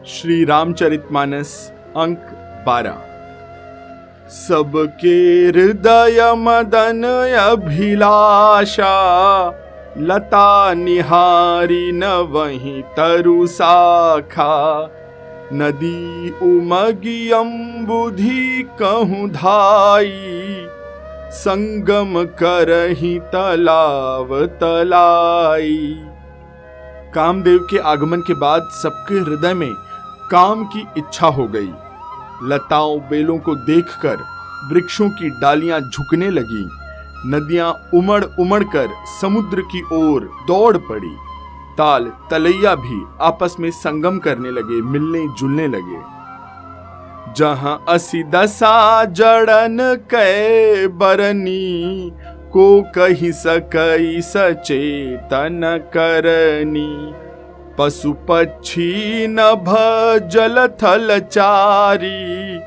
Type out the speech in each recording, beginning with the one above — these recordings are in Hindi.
श्री रामचरितमानस अंक 12। सबके हृदय मदन अभिलाषा, लता निहारी न वहीं तरु शाखा। नदी उमगी अम्बुधि कहूँ धाई, संगम करही तलाव तलाई। कामदेव के आगमन के बाद सबके हृदय में काम की इच्छा हो गई। लताओं बेलों को देखकर वृक्षों की डालियां झुकने लगी। नदियां उमड़ उमड़ कर समुद्र की ओर दौड़ पड़ी। ताल तलैया भी आपस में संगम करने लगे, मिलने जुलने लगे। जहां असी दशा जड़न कै बरनी, को कही सकई सचेतन करनी। पशु पक्षी नभ जल थल चारी,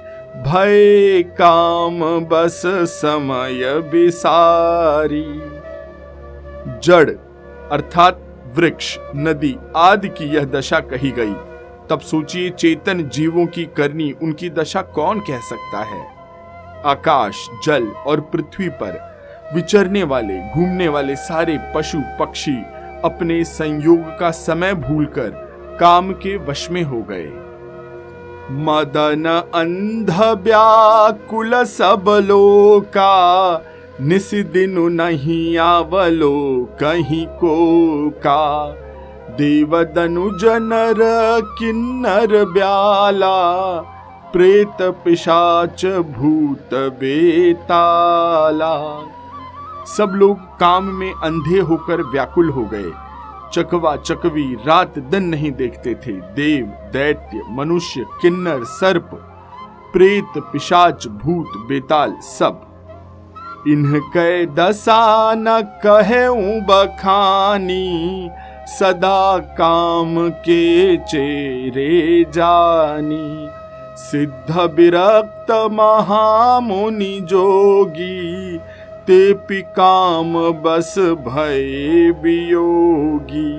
भय काम बस समय विसारी। जड़ अर्थात वृक्ष, नदी आदि की यह दशा कही गई। तब सोचिए, चेतन जीवों की करनी उनकी दशा कौन कह सकता है। आकाश, जल और पृथ्वी पर विचरने वाले, घूमने वाले सारे पशु पक्षी अपने संयोग का समय भूलकर काम के वश में हो गए। मदन अंध व्याकुल सब लोका, निस दिनु नहीं आवलो कहीं को का। देवदनुज नर किन्नर ब्याला, प्रेत पिशाच भूत बेताला। सब लोग काम में अंधे होकर व्याकुल हो गए। चकवा चकवी रात दिन नहीं देखते थे। देव दैत्य मनुष्य किन्नर सर्प प्रेत पिशाच भूत बेताल सब। इनके दशा न कहूं बखानी, सदा काम के चेरे जानी। सिद्ध विरक्त महामुनि जोगी, ते काम बस भय वियोगी।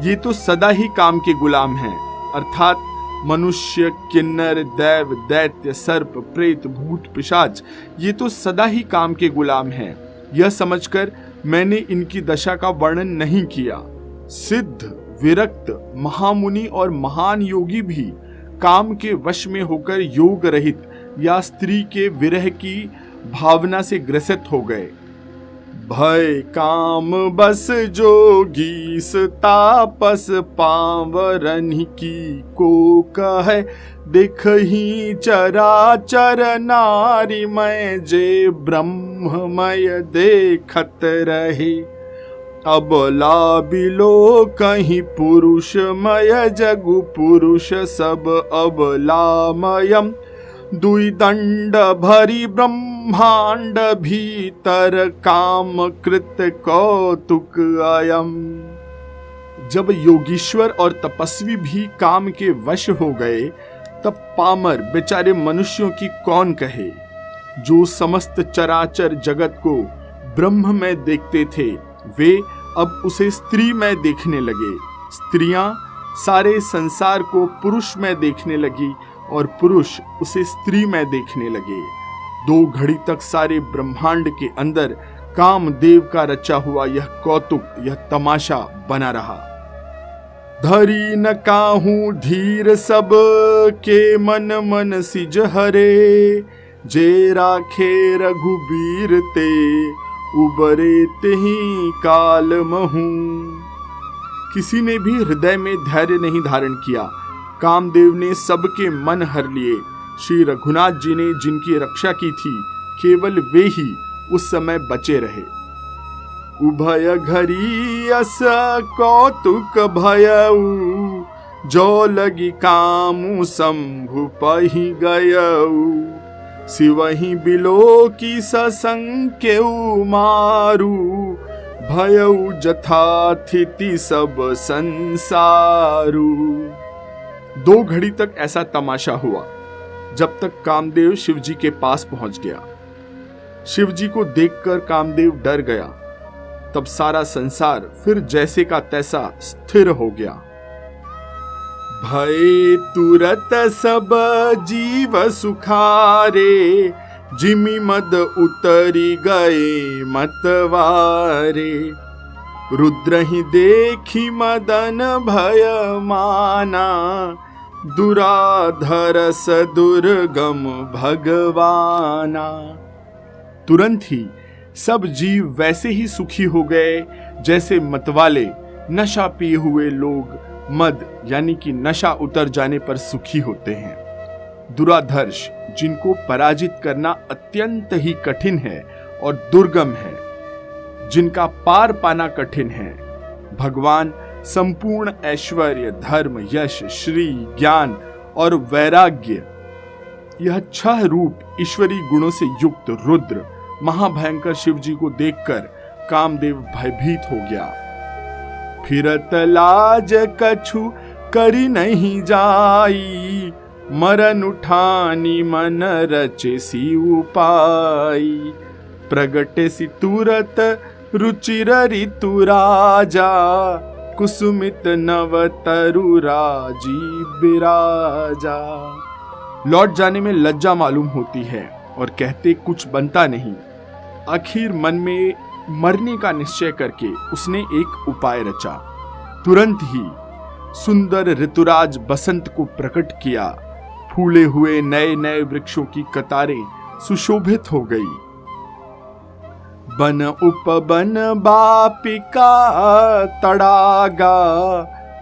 ये तो सदा ही काम के गुलाम हैं, अर्थात मनुष्य किन्नर दैव दैत्य सर्प प्रेत भूत पिशाच, ये तो सदा ही काम के गुलाम हैं। यह समझकर मैंने इनकी दशा का वर्णन नहीं किया। सिद्ध विरक्त महामुनि और महान योगी भी काम के वश में होकर योग रहित या स्त्री के विरह की भावना से ग्रसित हो गए। भय काम बस जोगीस, तापस पावरन की को कहे। देखही चराचर नारी मैं, जे ब्रह्ममय देखत रहे। अबला बिलो कहीं पुरुषमय, जगु पुरुष सब अबलामयम। दुई दंड भरी ब्रह्मांड भीतर, काम कृत कौतुक अयम। जब योगीश्वर और तपस्वी भी काम के वश हो गए, तब पामर बेचारे मनुष्यों की कौन कहे। जो समस्त चराचर जगत को ब्रह्म में देखते थे, वे अब उसे स्त्री में देखने लगे। स्त्रियां सारे संसार को पुरुष में देखने लगी और पुरुष उसे स्त्री में देखने लगे। 2 घड़ी तक सारे ब्रह्मांड के अंदर कामदेव का रचा हुआ यह कौतुक, यह तमाशा बना रहा। धरी न काहू धीर सब के मन मन सिज हरे, जे राखे रघुबीर ते उबरे तेहि काल महू। किसी ने भी हृदय में धैर्य नहीं धारण किया। कामदेव ने सबके मन हर लिए। श्री रघुनाथ जी ने जिनकी रक्षा की थी, केवल वे ही उस समय बचे रहे। उभय घरी अस कौतुक भयऊ, जो लगी कामु शंभु पहि गयऊ। शिवहि बिलो की ससंकेऊ मारू, भयऊ जथाथिति सब संसारू। 2 घड़ी तक ऐसा तमाशा हुआ, जब तक कामदेव शिवजी के पास पहुंच गया। शिवजी को देखकर कामदेव डर गया। तब सारा संसार फिर जैसे का तैसा स्थिर हो गया। भय तुरत सब जीव सुखारे, जिमि मद उतरी गए मतवारे। रुद्र ही देखी मदन भय माना, दुराधरस दुर्गम भगवाना। तुरंत ही सब जीव वैसे ही सुखी हो गए जैसे मतवाले नशा पिए हुए लोग मद यानी कि नशा उतर जाने पर सुखी होते हैं। दुराधर्ष जिनको पराजित करना अत्यंत ही कठिन है और दुर्गम है, जिनका पार पाना कठिन है, भगवान संपूर्ण ऐश्वर्य, धर्म, यश, श्री, ज्ञान और वैराग्य, यह 6 रूप ईश्वरी गुणों से युक्त रुद्र महाभयंकर शिव जी को देखकर कामदेव भयभीत हो गया। फिरत लाज कछु करी नहीं जाई, मरन उठानी मन रचे सी उपाई। प्रगटे सी तुरत रुचिर ऋतु राजा, कुसुमित नव तरु राजीव बिराजा। लौट जाने में लज्जा मालूम होती है और कहते कुछ बनता नहीं। आखिर मन में मरने का निश्चय करके उसने एक उपाय रचा। तुरंत ही सुंदर ऋतुराज बसंत को प्रकट किया। फूले हुए नए नए वृक्षों की कतारें सुशोभित हो गई। बन उपबन बापिका तड़ागा,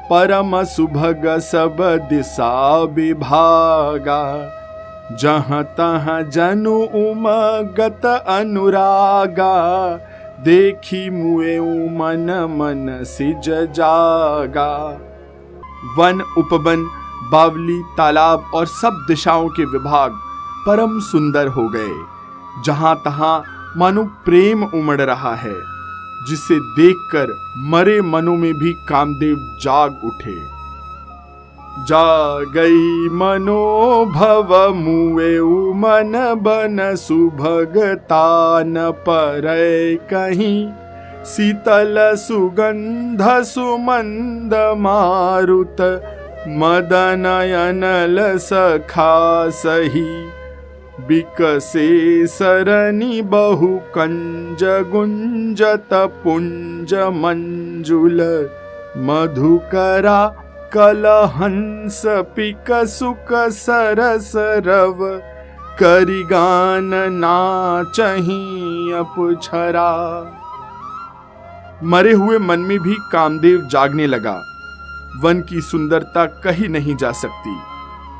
परम सुभग सब दिशा विभागा। जहाँ तहाँ जनु उमगत अनुरागा, देखी मुए मन मन सिज जागा। वन, उपवन, बावली, तालाब और सब दिशाओं के विभाग परम सुंदर हो गए। जहां तहां मानो प्रेम उमड़ रहा है, जिसे देखकर मरे मनों में भी कामदेव जाग उठे। जागई मनोभव मुए मन बन, सुभगता न परय कहीं। शीतल सुगंध सुमंद मारुत, मदन अनल सखा सही। बिकसे सरनी बहु कंज गुंजत, पुंज मंजुल मधुकरा। कलहंस पिक सुक सरस रव, करिगान नाचही अपछरा। मरे हुए मन में भी कामदेव जागने लगा। वन की सुंदरता कही नहीं जा सकती।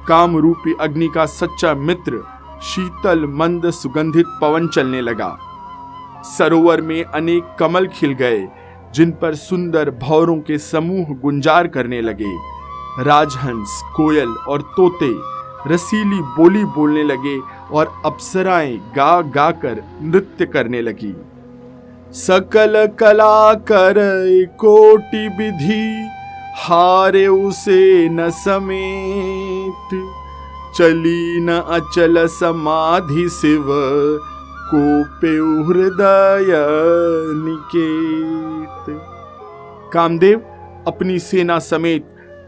काम रूपी अग्नि का सच्चा मित्र शीतल मंद सुगंधित पवन चलने लगा। सरोवर में अनेक कमल खिल गए, जिन पर सुंदर भौरों के समूह गुंजार करने लगे। राजहंस, कोयल और तोते रसीली बोली बोलने लगे और अप्सराएं गा गा कर नृत्य करने लगी। सकल कला कर कोटि विधि, हारे उसे न समेत। चली न अचल समाधि शिव, कोपे हृदय निकेत। कामदेव अपनी सेना समेत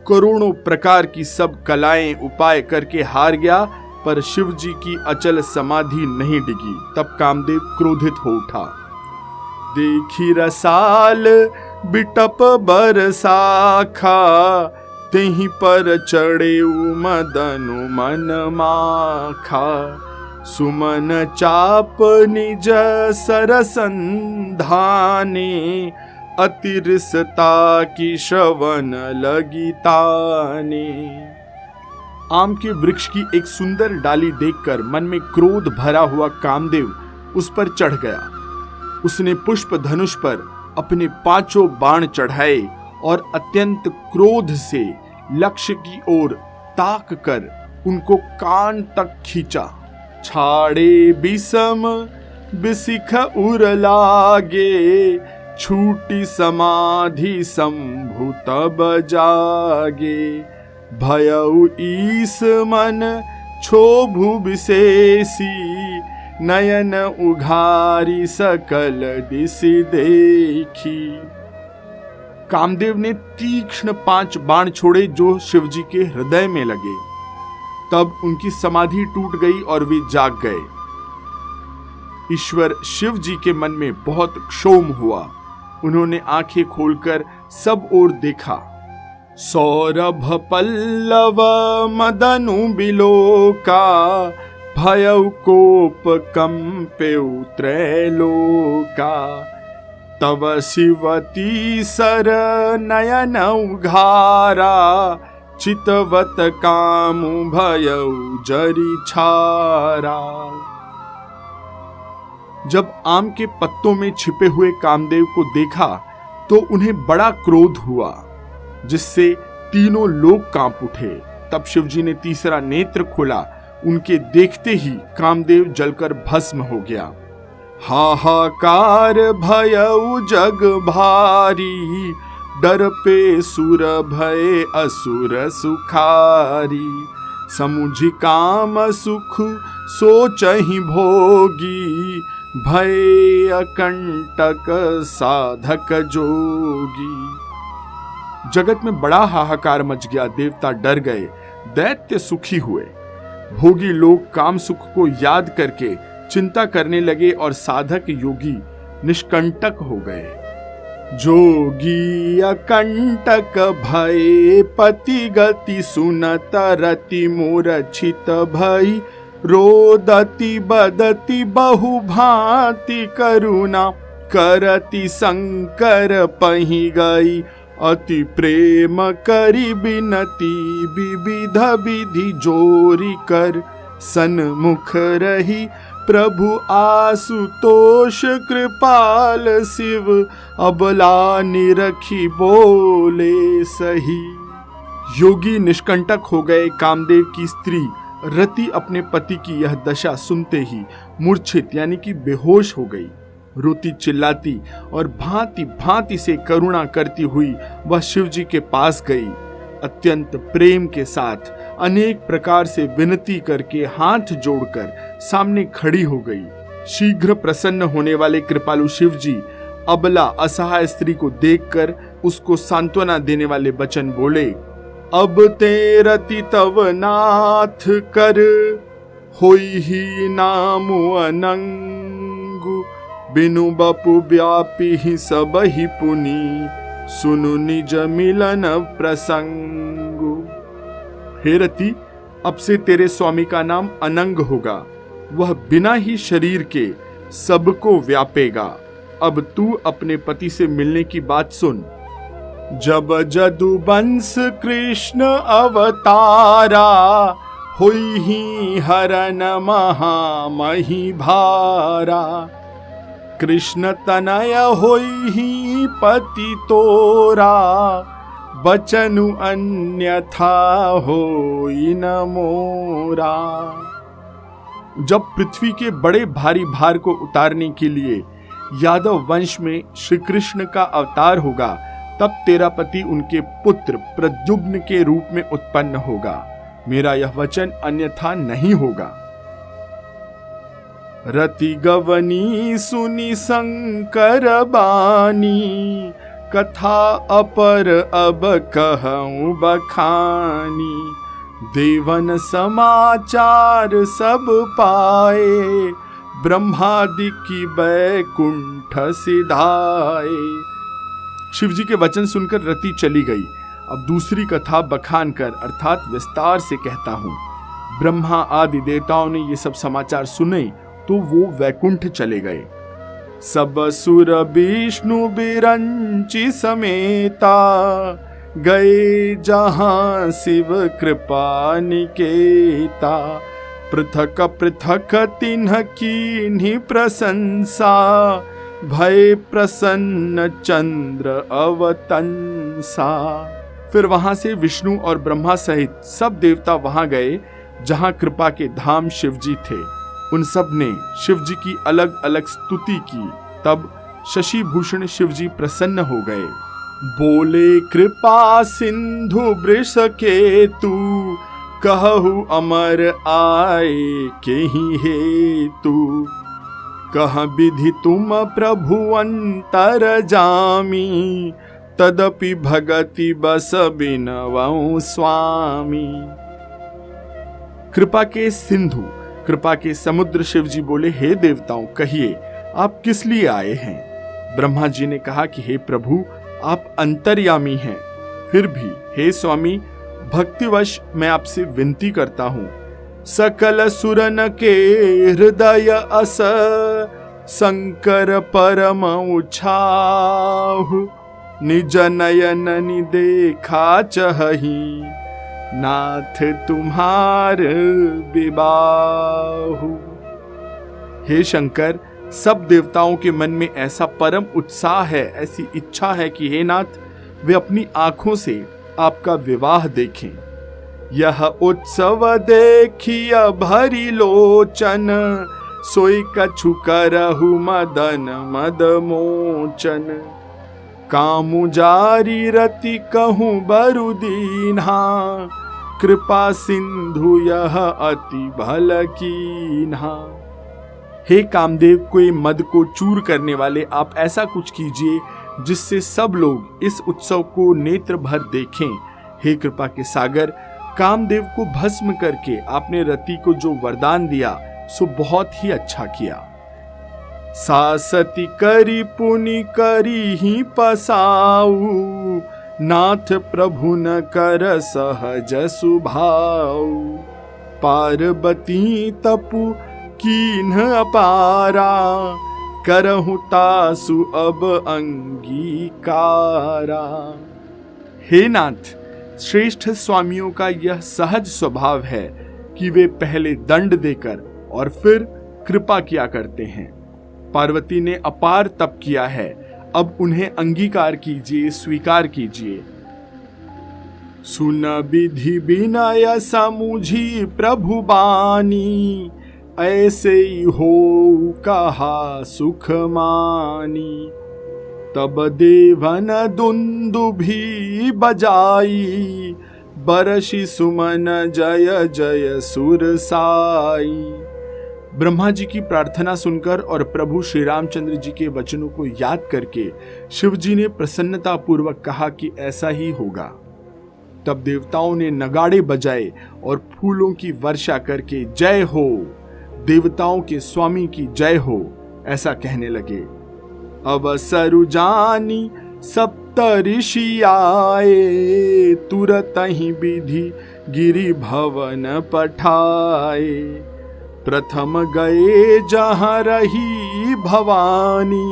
करोड़ों प्रकार की सब कलाएं उपाय करके हार गया, पर शिव जी की अचल समाधि नहीं डिगी। तब कामदेव क्रोधित हो उठा। देखी रसाल बिटप बरसाखा, तेहि पर चढ़े मदनु मन माखा। सुमन चाप निज सरसंधाने, अतिरसता की श्रवण लगी ताने। आम के वृक्ष की एक सुंदर डाली देखकर मन में क्रोध भरा हुआ कामदेव उस पर चढ़ गया। उसने पुष्प धनुष पर अपने 5 बाण चढ़ाए और अत्यंत क्रोध से लक्ष्य की ओर ताक कर उनको कान तक खींचा। छाड़े बिसम बिसिख उर लागे, छूटी समाधि शंभु तब जागे। भयउ ईस मन क्षोभु विशेषी, नयन उघारी सकल दिशि देखी। कामदेव ने तीक्ष्ण 5 बाण छोड़े जो शिवजी के हृदय में लगे। तब उनकी समाधि टूट गई और वे जाग गए। ईश्वर शिव जी के मन में बहुत क्षोभ हुआ। उन्होंने आंखें खोलकर सब ओर देखा। सौरभ पल्लव मदनु बिलोका, भयउ कोप कंपेउ त्रैलोका। तव शिवती सर नयन उघारा, चितवत कामु भयउ जरि छारा। जब आम के पत्तों में छिपे हुए कामदेव को देखा तो उन्हें बड़ा क्रोध हुआ, जिससे तीनों लोग कांप उठे। तब शिवजी ने तीसरा नेत्र खोला। उनके देखते ही कामदेव जलकर भस्म हो गया। हाहाकार भयउ जग भारी, डर पे सुर भय असुर सुखारी। समुझि काम सुख सोचहि भोगी, भय अकंटक साधक जोगी। जगत में बड़ा हाहाकार मच गया। देवता डर गए, दैत्य सुखी हुए। भोगी लोग काम सुख को याद करके चिंता करने लगे और साधक योगी निष्कंटक हो गए। जोगी अकंटक भय पति गति सुनत, रति मूर्छित भई रोदति बदति बहु भांति करुणा। करति शंकर पहि गई, अति प्रेम करी बिनती। विविध विधि जोरी कर, सन्मुख रही प्रभु आशुतोष। कृपाल शिव अबला निरखी बोले सही। योगी निष्कंटक हो गए। कामदेव की स्त्री रति अपने पति की यह दशा सुनते ही मूर्छित यानी कि बेहोश हो गई। रोती चिल्लाती और भांति भांति से करुणा करती हुई वह शिवजी के पास गई। अत्यंत प्रेम के साथ अनेक प्रकार से विनती करके हाथ जोड़कर सामने खड़ी हो गई। शीघ्र प्रसन्न होने वाले कृपालु शिवजी अबला असहाय स्त्री को देखकर उसको सांत्वना देने वाले वचन बोले। अब ते रति तव नाथ कर, होई ही नामु अनंगु। बिनु बपु व्यापी ही सब ही पुनि, सुनु निज मिलन प्रसंगु। हे रति, अब से तेरे स्वामी का नाम अनंग होगा। वह बिना ही शरीर के सबको व्यापेगा। अब तू अपने पति से मिलने की बात सुन। जब जदुवंश कृष्ण अवतारा, हुई ही हरन महामही भारा। कृष्ण तनय होई ही पति तोरा, बचनु अन्यथा होई न मोरा। जब पृथ्वी के बड़े भारी भार को उतारने के लिए यादव वंश में श्री कृष्ण का अवतार होगा, तब तेरा पति उनके पुत्र प्रद्युम्न के रूप में उत्पन्न होगा। मेरा यह वचन अन्यथा नहीं होगा। रति गवनी सुनी शंकर बानी, कथा अपर अब कहूं बखानी। देवन समाचार सब पाए, ब्रह्मादि की बैकुंठ सिधाए। शिवजी के वचन सुनकर रति चली गई। अब दूसरी कथा बखान कर अर्थात विस्तार से कहता हूँ। ब्रह्मा आदि देवताओं ने ये सब समाचार सुने तो वो वैकुंठ चले गए। सब सुर विष्णु बिरंची समेता, गए जहां शिव कृपा निकेता। पृथक पृथक तिन्ह कीन्ही प्रशंसा, भय प्रसन्न चंद्र अवतंसा। फिर वहां से विष्णु और ब्रह्मा सहित सब देवता वहां गए जहां कृपा के धाम शिवजी थे। उन सब ने शिवजी की अलग अलग स्तुति की। तब शशि भूषण शिवजी प्रसन्न हो गए। बोले कृपा सिंधु वृष केतु, कहु अमर आए केहि हेतु। कह विधि तुम प्रभु अंतर जामी, तदपि भगति बस बिनवऊं स्वामी। कृपा के सिंधु, कृपा के समुद्र शिव जी बोले, हे देवताओं, कहिए आप किस लिए आए हैं? ब्रह्मा जी ने कहा कि हे प्रभु, आप अंतर्यामी हैं, फिर भी हे स्वामी, भक्तिवश मैं आपसे विनती करता हूं। सकल सुरन के हृदय अस शंकर परम उछाहु, निज नयन नि देखा चही, नाथ तुम्हार विबाहु। हे शंकर, सब देवताओं के मन में ऐसा परम उत्साह है, ऐसी इच्छा है कि हे नाथ, वे अपनी आंखों से आपका विवाह देखें। यह उत्सव देखिया भरी लोचन, सोई कछु करहु मदन मद मोचन। कामु जारी रति कहूँ बरु दीन्हा, कृपा सिंधु यह अति भल कीन्हा। हे कामदेव, कोई मद को चूर करने वाले, आप ऐसा कुछ कीजिए जिससे सब लोग इस उत्सव को नेत्र भर देखें। हे कृपा के सागर, कामदेव को भस्म करके आपने रति को जो वरदान दिया सो बहुत ही अच्छा किया। सासती करी पुनि करी ही पसाऊ, नाथ प्रभु न कर सहज सुभाऊ। पार्वती तपु कीन्ह अपारा, करहु तासु अब अंगीकारा। हे नाथ, श्रेष्ठ स्वामियों का यह सहज स्वभाव है कि वे पहले दंड देकर और फिर कृपा किया करते हैं। पार्वती ने अपार तप किया है, अब उन्हें अंगीकार कीजिए, स्वीकार कीजिए। सुन विधि विनय समुझी प्रभु बानी, ऐसे ही हो कहा सुख मानी। तब देवन दुंदुभी बजाई, बरसी सुमन जय जय सुर साई। ब्रह्मा जी की प्रार्थना सुनकर और प्रभु श्री रामचंद्र जी के वचनों को याद करके शिव जी ने प्रसन्नता पूर्वक कहा कि ऐसा ही होगा। तब देवताओं ने नगाड़े बजाए और फूलों की वर्षा करके जय हो, देवताओं के स्वामी की जय हो, ऐसा कहने लगे। अवसरु जानी सप्त ऋषि आए, तुरत ही विधि गिरि भवन पठाए। प्रथम गए जहाँ रही भवानी,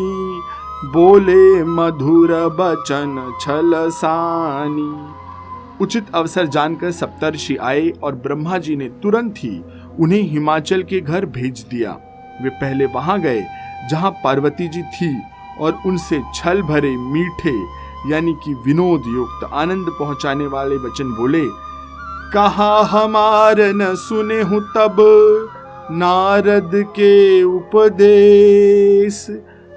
बोले मधुर बचन छल सानी। उचित अवसर जानकर सप्तर्षि आए और ब्रह्मा जी ने तुरंत ही उन्हें हिमाचल के घर भेज दिया। वे पहले वहां गए जहां पार्वती जी थी और उनसे छल भरे मीठे यानी कि विनोद युक्त आनंद पहुंचाने वाले वचन बोले। कहा हमार न सुने हूं तब नारद के उपदेश,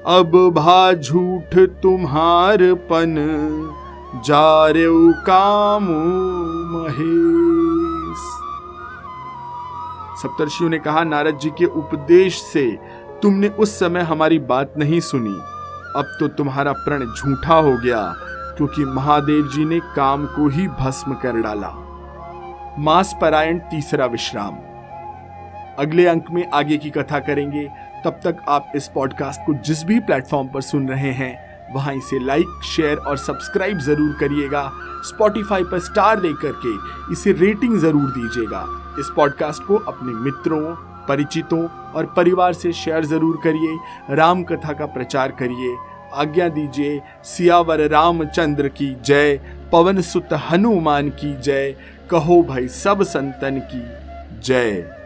अब भा झूठ तुम्हार पन जारेउ कामु महेश। सप्तर्षियों ने कहा, नारद जी के उपदेश से तुमने उस समय हमारी बात नहीं सुनी, अब तो तुम्हारा प्रण झूठा हो गया, क्योंकि महादेव जी ने काम को ही भस्म कर डाला। मास परायण तीसरा विश्राम। अगले अंक में आगे की कथा करेंगे। तब तक आप इस पॉडकास्ट को जिस भी प्लेटफॉर्म पर सुन रहे हैं वहां इसे लाइक, शेयर और सब्सक्राइब जरूर करिएगा। स्पॉटिफाई पर स्टार दे करके इसे रेटिंग जरूर दीजिएगा। इस पॉडकास्ट को अपने मित्रों, परिचितों और परिवार से शेयर जरूर करिए। राम कथा का प्रचार करिए। आज्ञा दीजिए। सियावर रामचंद्र की जय। पवन सुत हनुमान की जय। कहो भाई सब संतन की जय।